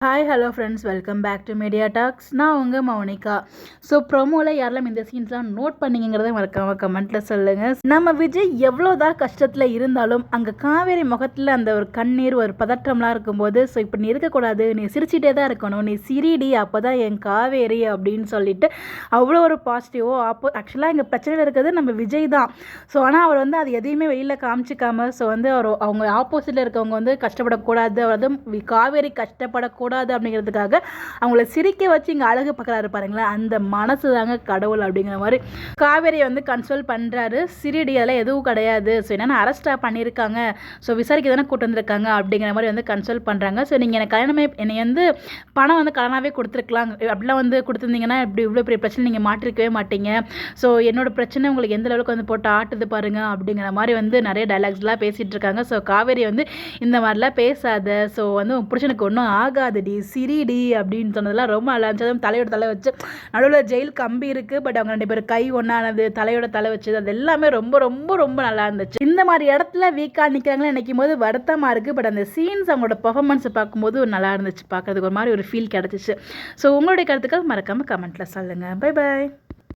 Hi hello friends, welcome back to Media Talks. நான் உங்கள் Mounika. So ப்ரோமோவில் யாரெல்லாம் இந்த சீன்ஸ்லாம் நோட் பண்ணிங்கிறத மறக்காம கமெண்ட்டில் சொல்லுங்கள். நம்ம விஜய் எவ்வளோதான் கஷ்டத்தில் இருந்தாலும் அங்கே காவேரி முகத்தில் அந்த ஒரு கண்ணீர் ஒரு பதற்றம்லாம் இருக்கும்போது, ஸோ இப்போ நீ இருக்கக்கூடாது, நீ சிரிச்சிட்டே தான் இருக்கணும், நீ சிரிடி, அப்போ தான் என் காவேரி அப்படின்னு சொல்லிட்டு அவ்வளோ ஒரு பாசிட்டிவோ ஆக்சுவலாக இங்கே பிரச்சனையில் இருக்கிறது நம்ம விஜய் தான். ஸோ ஆனால் அவர் வந்து அது எதையுமே வெளியில் காமிச்சிக்காமல், ஸோ வந்து அவங்க ஆப்போசிட்டில் இருக்கவங்க வந்து கஷ்டப்படக்கூடாது, அதாவது காவேரி கஷ்டப்படக்கூடாது அப்படிங்கிறதுக்காக அவங்கள சிரிக்க வச்சு இங்கே அழகு பார்க்குறாரு பாருங்களேன். அந்த மனசு தாங்க கடவுள் அப்படிங்கிற மாதிரி காவேரியை வந்து கன்சோல் பண்ணுறாரு. சிரிடி அதெல்லாம் எதுவும் கிடையாது, ஸோ என்னென்னா அரெஸ்டாக பண்ணியிருக்காங்க, ஸோ விசாரிக்க தானே கூட்டு வந்திருக்காங்க அப்படிங்கிற மாதிரி வந்து கன்சோல் பண்ணுறாங்க. ஸோ நீங்கள் எனக்கு கல்யாணமே என்னை வந்து பணம் வந்து கடனாகவே கொடுத்துருக்கலாம், அப்படிலாம் வந்து கொடுத்துருந்தீங்கன்னா இப்படி இவ்வளோ பெரிய பிரச்சனை நீங்கள் மாற்றிருக்கவே மாட்டீங்க, ஸோ என்னோட பிரச்சனை உங்களுக்கு எந்த அளவுக்கு வந்து போட்டு ஆட்டுது பாருங்க அப்படிங்கிற மாதிரி வந்து நிறைய டைலாக்ஸ்லாம் பேசிகிட்டு இருக்காங்க. ஸோ காவேரி வந்து இந்த மாதிரிலாம் பேசாத, ஸோ வந்து உன் புருஷனுக்கு ஒன்றும் ஆகாதுடி, சிரிடி அப்படின்னு சொன்னதெல்லாம் ரொம்ப நல்லா இருந்துச்சு. அதுவும் தலையோட தலை வச்சு நடுவில் ஜெயில் கம்பி இருக்குது, பட் அவங்க 2 பேரும் கை ஒன்றானது, தலையோட தலை வச்சது, அது எல்லாமே ரொம்ப ரொம்ப ரொம்ப நல்லா இருந்துச்சு. இந்த மாதிரி இடத்துல வீக்காக நிற்கிறாங்களே நினைக்கும் போது வருத்தமாக இருக்குது, பட் அந்த சீன்ஸ் அவங்களோட பெர்ஃபார்மன்ஸை பார்க்கும்போது நல்லா இருந்துச்சு, பார்க்கறதுக்கு ஒரு மாதிரி ஒரு ஃபீல் கிடச்சிச்சு. ஸோ உங்களுடைய கருத்துக்கள் மறக்காமல் கமெண்ட்டில் சொல்லுங்கள். Bye bye.